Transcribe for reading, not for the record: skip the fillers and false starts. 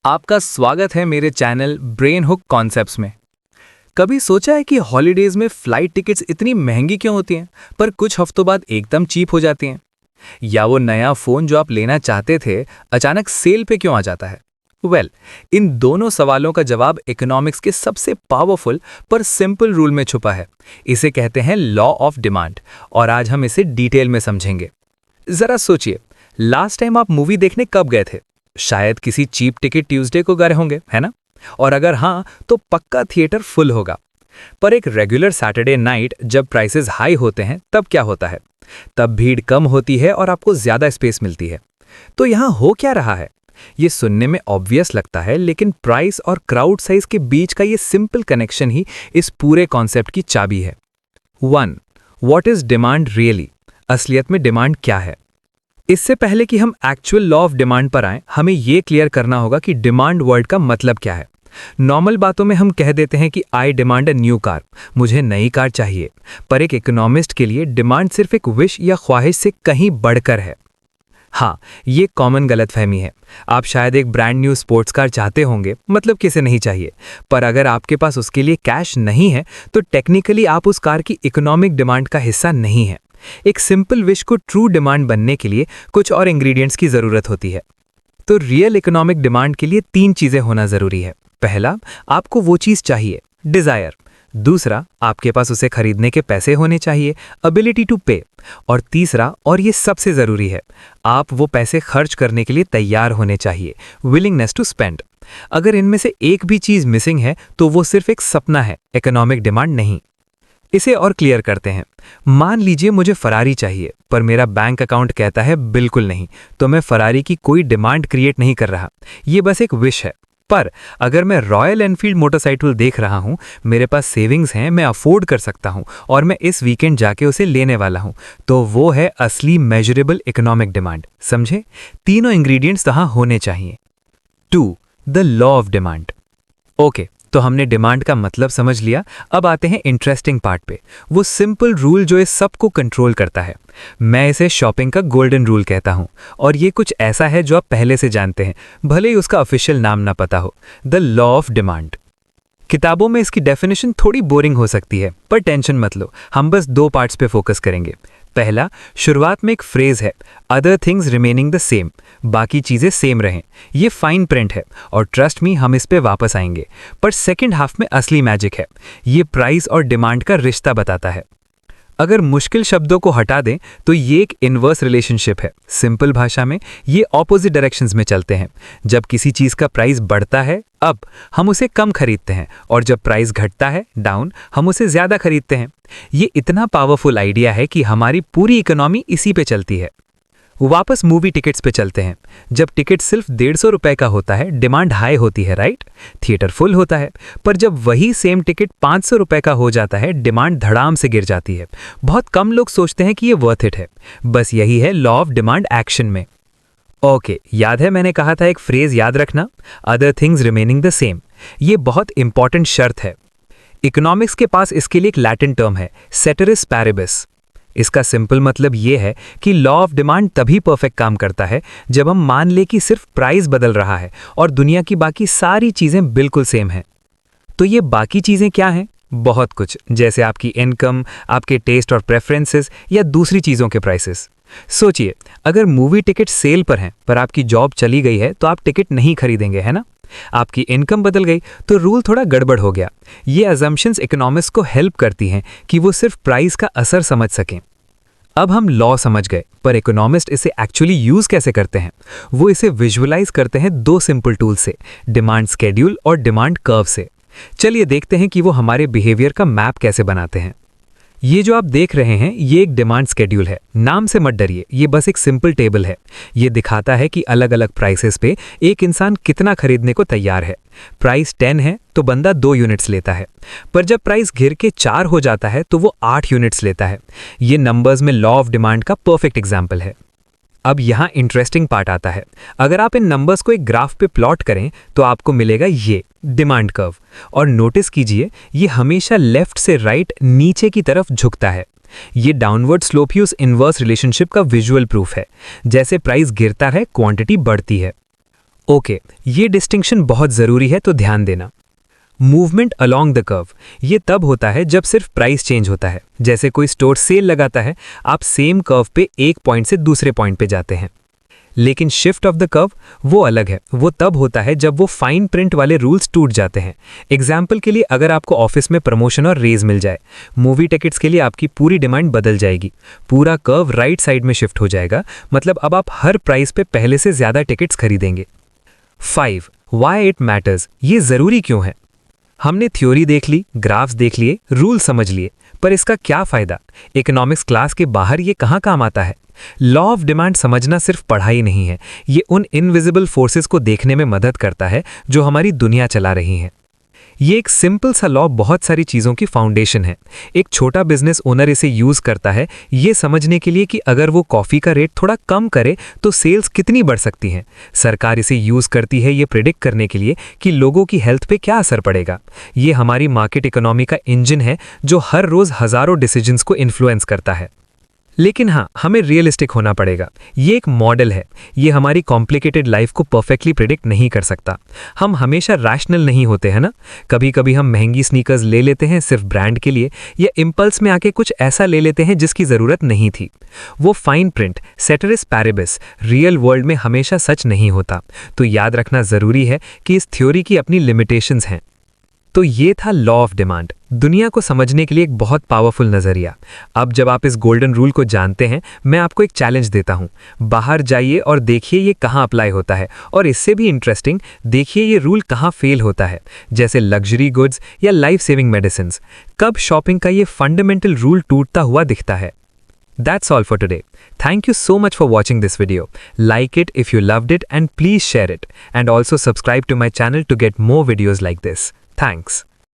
आपका स्वागत है मेरे चैनल ब्रेन हुक कॉन्सेप्ट्स में। कभी सोचा है कि हॉलीडेज में फ्लाइट टिकट्स इतनी महंगी क्यों होती हैं, पर कुछ हफ्तों बाद एकदम चीप हो जाती हैं? या वो नया फ़ोन जो आप लेना चाहते थे, अचानक सेल पे क्यों आ जाता है? इन दोनों सवालों का जवाब इकोनॉमिक्स के सबसे पावरफुल पर सिंपल रूल में छुपा है। इसे कहते हैं लॉ ऑफ डिमांड, और आज हम इसे डिटेल में समझेंगे। ज़रा सोचिए, लास्ट टाइम आप मूवी देखने कब गए थे? शायद किसी चीप टिकट ट्यूसडे को गए होंगे, है ना? और अगर हाँ, तो पक्का थिएटर फुल होगा। पर एक रेगुलर सैटरडे नाइट जब प्राइसेस हाई होते हैं, तब क्या होता है? तब भीड़ कम होती है और आपको ज्यादा स्पेस मिलती है। तो यहाँ हो क्या रहा है? ये सुनने में ऑब्वियस लगता है, लेकिन प्राइस और क्राउड साइज के बीच का ये सिंपल कनेक्शन ही इस पूरे कॉन्सेप्ट की चाबी है। 1. What is demand really? असलियत में डिमांड क्या है? इससे पहले कि हम एक्चुअल लॉ ऑफ डिमांड पर आएं, हमें यह क्लियर करना होगा कि डिमांड वर्ड का मतलब क्या है। नॉर्मल बातों में हम कह देते हैं कि आई डिमांड अ न्यू कार, मुझे नई कार चाहिए। पर एक इकोनॉमिस्ट के लिए डिमांड सिर्फ एक विश या ख्वाहिश से कहीं बढ़कर है। हाँ, ये कॉमन गलतफहमी है। आप शायद एक ब्रांड न्यू स्पोर्ट्स कार चाहते होंगे, मतलब किसे नहीं चाहिए। पर अगर आपके पास उसके लिए कैश नहीं है, तो टेक्निकली आप उस कार की इकोनॉमिक डिमांड का हिस्सा नहीं है। एक सिंपल विश को ट्रू डिमांड बनने के लिए कुछ और इंग्रेडिएंट्स की जरूरत होती है। तो रियल इकोनॉमिक डिमांड के लिए 3 चीजें होना जरूरी है। पहला, आपको वो चीज चाहिए, डिजायर। दूसरा, आपके पास उसे खरीदने के पैसे होने चाहिए, एबिलिटी टू पे। और तीसरा, और ये सबसे जरूरी है, आप वो पैसे खर्च करने के लिए तैयार होने चाहिए, विलिंगनेस टू स्पेंड। अगर इनमें से एक भी चीज मिसिंग है, तो वो सिर्फ एक सपना है, इकोनॉमिक डिमांड नहीं। इसे और क्लियर करते हैं। मान लीजिए मुझे फरारी चाहिए, पर मेरा बैंक अकाउंट कहता है बिल्कुल नहीं, तो मैं फरारी की कोई डिमांड क्रिएट नहीं कर रहा, ये बस एक विश है। पर अगर मैं रॉयल एनफील्ड मोटरसाइकिल देख रहा हूं, मेरे पास सेविंग्स हैं, मैं अफोर्ड कर सकता हूं, और मैं इस वीकेंड जाके उसे लेने वाला हूं, तो वो है असली मेजरेबल इकोनॉमिक डिमांड। समझे? तीनों इंग्रेडिएंट्स वहां होने चाहिए। 2. The law of demand. Okay, तो हमने डिमांड का मतलब समझ लिया। अब आते हैं इंटरेस्टिंग पार्ट पे, वो सिंपल रूल जो इस सब को कंट्रोल करता है। मैं इसे शॉपिंग का गोल्डन रूल कहता हूं, और ये कुछ ऐसा है जो आप पहले से जानते हैं, भले ही उसका ऑफिशियल नाम ना पता हो। The law of demand. किताबों में इसकी डेफिनेशन थोड़ी बोरिंग हो सकती है, पर टेंशन मत लो, हम बस 2 पार्ट्स पे फोकस करेंगे। पहला, शुरुआत में एक फ्रेज है, other things remaining the same, बाकी चीजें सेम रहें। ये फाइन प्रिंट है, और ट्रस्ट मी, हम इस पे वापस आएंगे। पर सेकंड हाफ में असली मैजिक है, ये प्राइस और डिमांड का रिश्ता बताता है। अगर मुश्किल शब्दों को हटा दें, तो ये एक इनवर्स रिलेशनशिप है। सिंपल भाषा में ये ऑपोजिट डायरेक्शंस में चलते हैं। जब किसी चीज का प्राइस बढ़ता है, अब हम उसे कम खरीदते हैं, और जब प्राइस घटता है, डाउन, हम उसे ज्यादा खरीदते हैं। ये इतना पावरफुल आइडिया है कि हमारी पूरी इकोनॉमी इसी पे चलती है। वापस मूवी टिकट्स पे चलते हैं। जब टिकट सिर्फ 150 रुपए का होता है, डिमांड हाई होती है, राइट? थिएटर फुल होता है। पर जब वही सेम टिकट 500 रुपए का हो जाता है, डिमांड धड़ाम से गिर जाती है। बहुत कम लोग सोचते हैं कि ये वर्थ इट है। बस यही है लॉ ऑफ डिमांड एक्शन में। ओके, याद है मैंने कहा था एक फ्रेज याद रखना, other things remaining the same. ये बहुत इंपॉर्टेंट शर्त है। इकोनॉमिक्स के पास इसके लिए एक लैटिन टर्म है, सेटेरिस पैरिबिस। इसका सिंपल मतलब यह है कि लॉ ऑफ डिमांड तभी परफेक्ट काम करता है जब हम मान ले कि सिर्फ प्राइस बदल रहा है और दुनिया की बाकी सारी चीजें बिल्कुल सेम हैं। तो ये बाकी चीजें क्या हैं? बहुत कुछ, जैसे आपकी इनकम, आपके टेस्ट और प्रेफरेंसेस, या दूसरी चीजों के प्राइसेस। सोचिए, अगर मूवी टिकट सेल पर हैं, पर आपकी जॉब चली गई है, तो आप टिकट नहीं खरीदेंगे, है ना? आपकी इनकम बदल गई, तो रूल थोड़ा गड़बड़ हो गया। ये अजम्पशंस इकोनॉमिस्ट को हेल्प करती हैं कि वो सिर्फ प्राइस का असर समझ सकें। अब हम लॉ समझ गए, पर इकोनॉमिस्ट इसे एक्चुअली यूज कैसे करते हैं? वो इसे विजुअलाइज करते हैं 2 सिंपल टूल से, डिमांड स्केड्यूल और डिमांड कर्व से। चलिए देखते हैं कि वो हमारे बिहेवियर का मैप कैसे बनाते हैं। ये जो आप देख रहे हैं, ये एक डिमांड स्केड्यूल है। नाम से मत डरिए, ये बस एक सिंपल टेबल है। ये दिखाता है कि अलग अलग प्राइसेस पे एक इंसान कितना खरीदने को तैयार है। प्राइस 10 है तो बंदा 2 यूनिट्स लेता है, पर जब प्राइस गिर के 4 हो जाता है तो वो 8 यूनिट्स लेता है। ये नंबर्स में लॉ ऑफ डिमांड का परफेक्ट एग्जाम्पल है। अब यहाँ इंटरेस्टिंग पार्ट आता है। अगर आप इन नंबर्स को एक ग्राफ पे प्लॉट करें, तो आपको मिलेगा ये डिमांड कर्व। और नोटिस कीजिए, ये हमेशा लेफ्ट से राइट नीचे की तरफ झुकता है। ये डाउनवर्ड स्लोप ही उस इनवर्स रिलेशनशिप का विजुअल प्रूफ है। जैसे प्राइस गिरता है, क्वांटिटी बढ़ती है। ओके, ये डिस्टिंक्शन बहुत ज़रूरी है, तो ध्यान देना। मूवमेंट अलोंग द कर्व ये तब होता है जब सिर्फ प्राइस चेंज होता है। जैसे कोई स्टोर सेल लगाता है, आप सेम कर्व पे एक पॉइंट से दूसरे पॉइंट पे जाते हैं। लेकिन शिफ्ट ऑफ द कर्व वो अलग है, वो तब होता है जब वो फाइन प्रिंट वाले रूल्स टूट जाते हैं। एग्जाम्पल के लिए, अगर आपको ऑफिस में प्रमोशन और रेज मिल जाए, मूवी टिकट्स के लिए आपकी पूरी डिमांड बदल जाएगी, पूरा कर्व राइट साइड में शिफ्ट हो जाएगा। मतलब अब आप हर प्राइस पे पहले से ज़्यादा टिकट्स खरीदेंगे। 5. वाई इट मैटर्स, ये ज़रूरी क्यों है? हमने थ्योरी देख ली, ग्राफ्स देख लिए, रूल समझ लिए, पर इसका क्या फ़ायदा? इकोनॉमिक्स क्लास के बाहर ये कहाँ काम आता है? लॉ ऑफ डिमांड समझना सिर्फ पढ़ाई नहीं है, ये उन इनविजिबल फोर्सेस को देखने में मदद करता है जो हमारी दुनिया चला रही हैं। ये एक सिंपल सा लॉ बहुत सारी चीज़ों की फाउंडेशन है। एक छोटा बिजनेस ओनर इसे यूज़ करता है ये समझने के लिए कि अगर वो कॉफ़ी का रेट थोड़ा कम करे तो सेल्स कितनी बढ़ सकती हैं। सरकार इसे यूज़ करती है ये प्रिडिक्ट करने के लिए कि लोगों की हेल्थ पे क्या असर पड़ेगा। ये हमारी मार्केट इकोनॉमी का इंजन है जो हर रोज़ हज़ारों डिसीजंस को इन्फ्लुएंस करता है। लेकिन हाँ, हमें रियलिस्टिक होना पड़ेगा। ये एक मॉडल है, ये हमारी कॉम्प्लिकेटेड लाइफ को परफेक्टली प्रिडिक्ट नहीं कर सकता। हम हमेशा रैशनल नहीं होते हैं ना। कभी कभी हम महंगी स्नीकर्स ले लेते हैं सिर्फ ब्रांड के लिए, या इम्पल्स में आके कुछ ऐसा ले लेते हैं जिसकी ज़रूरत नहीं थी। वो फाइन प्रिंट, सेटरिस पैरिबिस, रियल वर्ल्ड में हमेशा सच नहीं होता। तो याद रखना ज़रूरी है कि इस थ्योरी की अपनी लिमिटेशंस हैं। तो ये था लॉ ऑफ डिमांड, दुनिया को समझने के लिए एक बहुत पावरफुल नज़रिया। अब जब आप इस गोल्डन रूल को जानते हैं, मैं आपको एक चैलेंज देता हूँ। बाहर जाइए और देखिए ये कहाँ अप्लाई होता है, और इससे भी इंटरेस्टिंग, देखिए ये रूल कहाँ फेल होता है। जैसे लग्जरी गुड्स या लाइफ सेविंग मेडिसिन्स, कब शॉपिंग का ये फंडामेंटल रूल टूटता हुआ दिखता है। That's all for today. Thank you so much for watching this video. Like it if you loved it and please share it. And also subscribe to my channel to get more videos like this. Thanks.